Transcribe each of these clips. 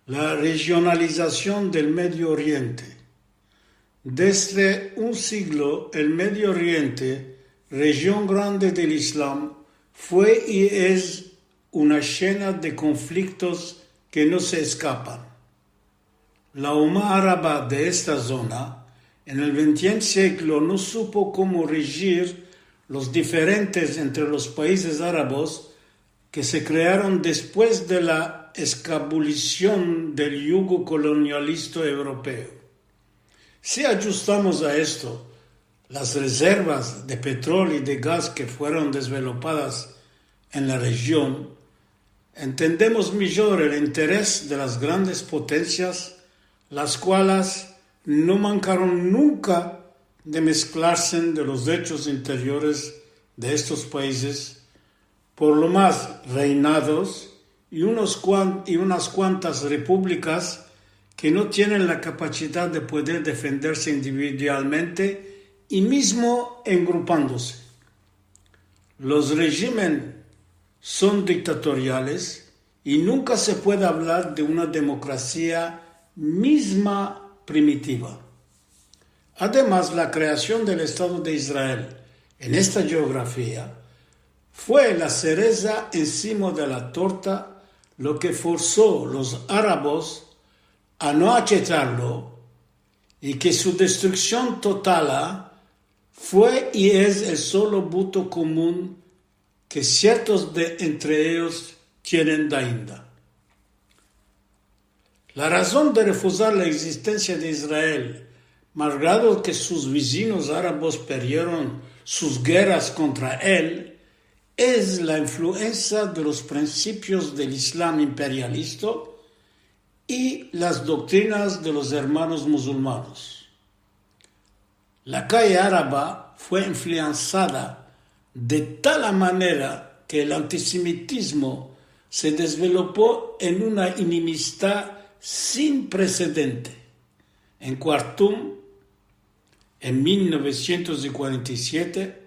La regionalización del Medio Oriente. Desde un siglo, el Medio Oriente, región grande del Islam, fue y es una escena de conflictos que no se escapan. La Umma árabe de esta zona, en el XX siglo, no supo cómo regir los diferentes entre los países árabes que se crearon después de la escabulición del yugo colonialista europeo. Si ajustamos a esto las reservas de petróleo y de gas que fueron desarrolladas en la región, entendemos mejor el interés de las grandes potencias, las cuales no mancaron nunca de mezclarse de los hechos interiores de estos países, por lo más reinados y unas cuantas repúblicas que no tienen la capacidad de poder defenderse individualmente y mismo agrupándose. Los regímenes son dictatoriales y nunca se puede hablar de una democracia misma primitiva. Además, la creación del Estado de Israel en esta geografía fue la cereza encima de la torta, lo que forzó a los árabes a no aceptarlo y que su destrucción total fue y es el solo voto común que ciertos de entre ellos tienen ainda. La razón de refusar la existencia de Israel, malgrado que sus vecinos árabes perdieron sus guerras contra él, es la influencia de los principios del Islam imperialista y las doctrinas de los hermanos musulmanes. La calle árabe fue influenciada de tal manera que el antisemitismo se desarrolló en una enemistad sin precedente. En Khartoum, en 1947,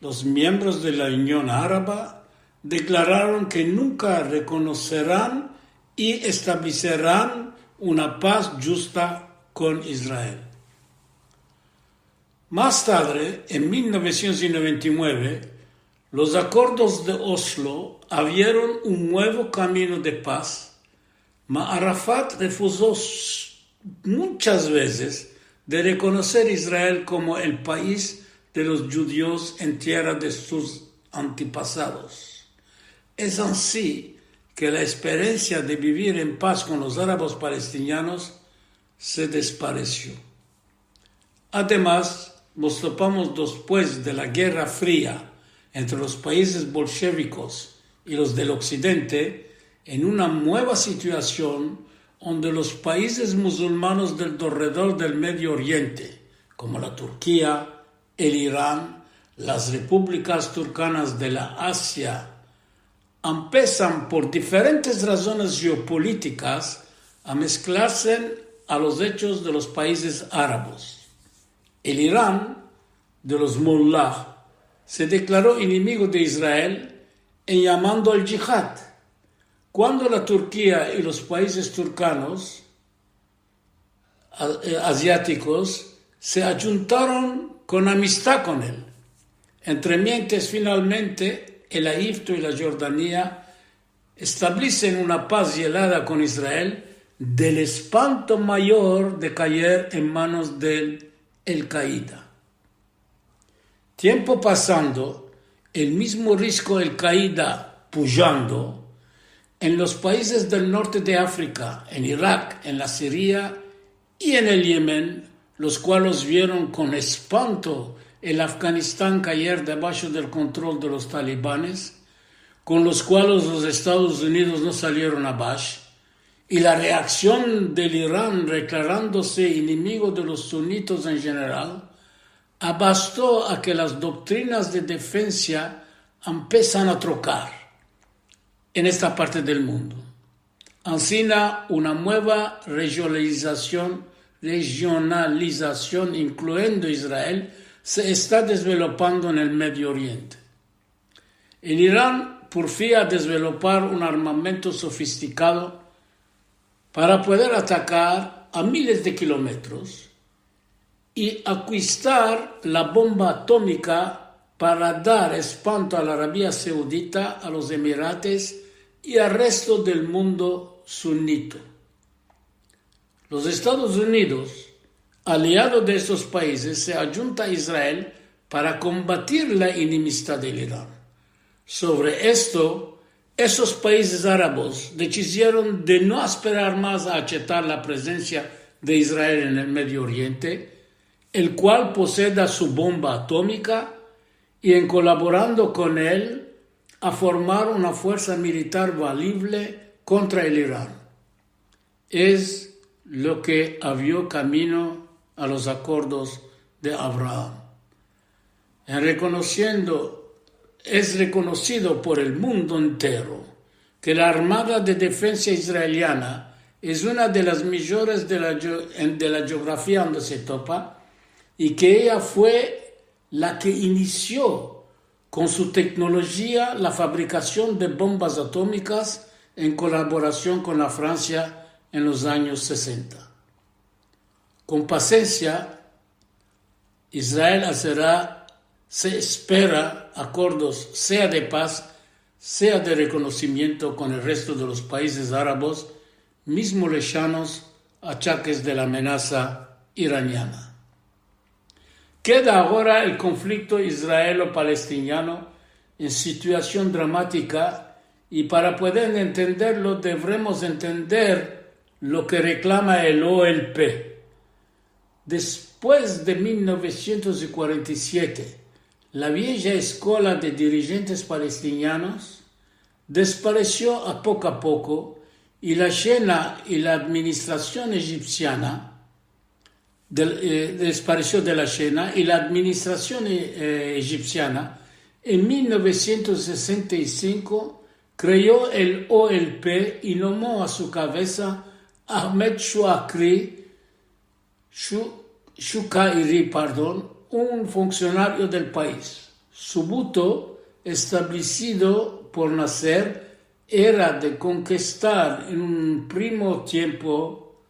los miembros de la Unión Árabe declararon que nunca reconocerán y establecerán una paz justa con Israel. Más tarde, en 1999, los acuerdos de Oslo abrieron un nuevo camino de paz, mas Arafat refusó muchas veces de reconocer a Israel como el país de los judíos en tierra de sus antepasados. Es así que la experiencia de vivir en paz con los árabes palestinos se desapareció. Además, nos topamos después de la Guerra Fría entre los países bolchevicos y los del Occidente en una nueva situación donde los países musulmanes del alrededor del Medio Oriente, como la Turquía, el Irán, las repúblicas turcanas de la Asia, empiezan por diferentes razones geopolíticas a mezclarse a los hechos de los países árabes. El Irán, de los mullah, se declaró enemigo de Israel en llamando al yihad, cuando la Turquía y los países turcanos asiáticos se ayuntaron con amistad con él. Entre mientras, finalmente, el Egipto y la Jordania establecen una paz helada con Israel del espanto mayor de caer en manos del Al-Qaeda. Tiempo pasando, el mismo riesgo Al-Qaeda pujando en los países del norte de África, en Irak, en la Siria y en el Yemen, los cuales vieron con espanto el Afganistán caer debajo del control de los talibanes, con los cuales los Estados Unidos no salieron abajo, y la reacción del Irán declarándose enemigo de los sunitos en general, bastó a que las doctrinas de defensa empiezan a trocar en esta parte del mundo. Así, una nueva regionalización, incluyendo Israel, se está desarrollando en el Medio Oriente. El Irán porfía desarrollar un armamento sofisticado para poder atacar a miles de kilómetros y acquistar la bomba atómica para dar espanto a la Arabia Saudita, a los Emirates y al resto del mundo sunito. Los Estados Unidos, aliado de estos países, se ayunta a Israel para combatir la enemistad del Irán. Sobre esto, esos países árabes decidieron de no esperar más a aceptar la presencia de Israel en el Medio Oriente, el cual posee su bomba atómica, y en colaborando con él a formar una fuerza militar valible contra el Irán. Es lo que abrió camino a los acuerdos de Abraham. Es reconocido por el mundo entero que la Armada de Defensa Israeliana es una de las mayores de la geografía donde se topa, y que ella fue la que inició con su tecnología la fabricación de bombas atómicas en colaboración con la Francia en los años 60. Con paciencia, Israel se espera acuerdos, sea de paz, sea de reconocimiento con el resto de los países árabes, mismo lejanos a achaques de la amenaza iraniana. Queda ahora el conflicto israelo-palestiniano en situación dramática, y para poder entenderlo debemos entender lo que reclama el OLP. Después de 1947, la vieja escuela de dirigentes palestinianos desapareció a poco y la Shena y la administración egipciana desapareció de la Shena y la administración egipciana en 1965 creó el OLP y nombró a su cabeza Ahmed Shukairi, un funcionario del país. Su voto, establecido por Nasser, era de conquistar en un primo tiempo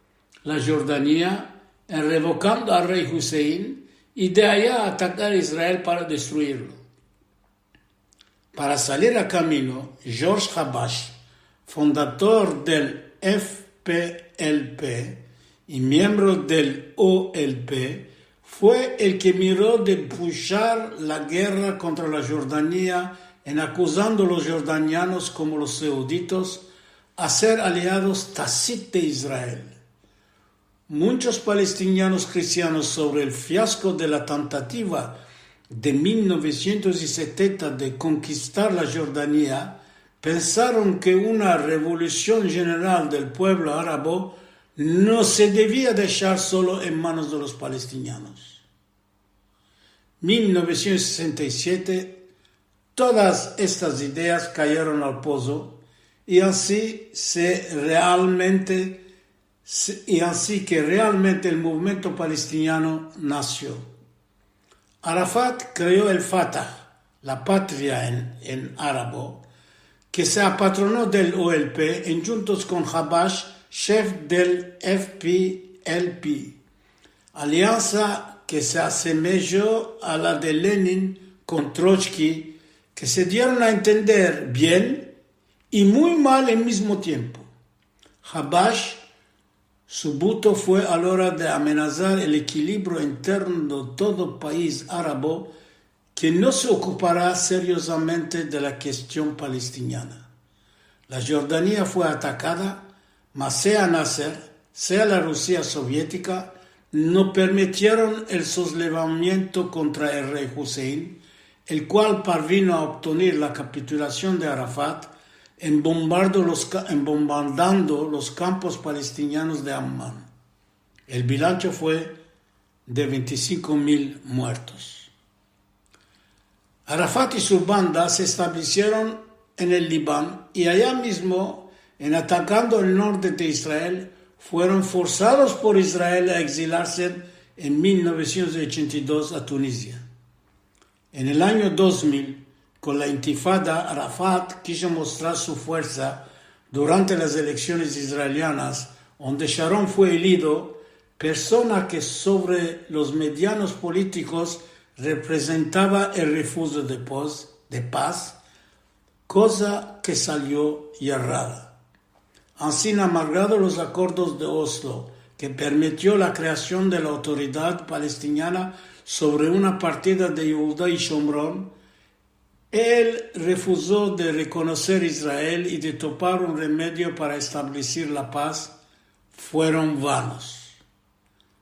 la Jordania, revocando al rey Hussein, y de allá atacar a Israel para destruirlo. Para salir a camino, George Habash, fundador del FPLP y miembro del OLP, fue el que miró de pushar la guerra contra la Jordania, en acusando a los jordanianos como los sauditos a ser aliados tácitos de Israel. Muchos palestinianos cristianos, sobre el fiasco de la tentativa de 1970 de conquistar la Jordania, pensaron que una revolución general del pueblo árabe no se debía dejar solo en manos de los palestinianos. 1967, todas estas ideas cayeron al pozo, y así que realmente el movimiento palestiniano nació. Arafat creó el Fatah, la patria en árabe, que se apatronó del OLP en juntos con Habash, chef del FPLP, alianza que se asemejó a la de Lenin con Trotsky, que se dieron a entender bien y muy mal al mismo tiempo. Habash, su voto fue a la hora de amenazar el equilibrio interno de todo país árabe que no se ocupará seriosamente de la cuestión palestina. La Jordania fue atacada, mas sea Nasser, sea la Rusia soviética, no permitieron el soslevamiento contra el rey Hussein, el cual parvino a obtener la capitulación de Arafat bombardando los campos palestinianos de Amman. El bilancio fue de 25.000 muertos. Arafat y su banda se establecieron en el Líbano, y allá mismo, en atacando el norte de Israel, fueron forzados por Israel a exilarse en 1982 a Tunisia. En el año 2000, con la intifada, Arafat quiso mostrar su fuerza durante las elecciones israelianas, donde Sharon fue elegido, persona que sobre los medianos políticos representaba el refugio de paz, cosa que salió errada. Así, malgrado los acuerdos de Oslo, que permitió la creación de la autoridad palestina sobre una partida de Judá y Shomrón, él refusó de reconocer Israel y de topar un remedio para establecer la paz, fueron vanos.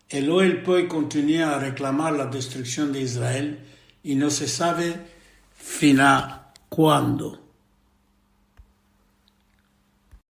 El Ohel Poi continúa a reclamar la destrucción de Israel y no se sabe cuándo.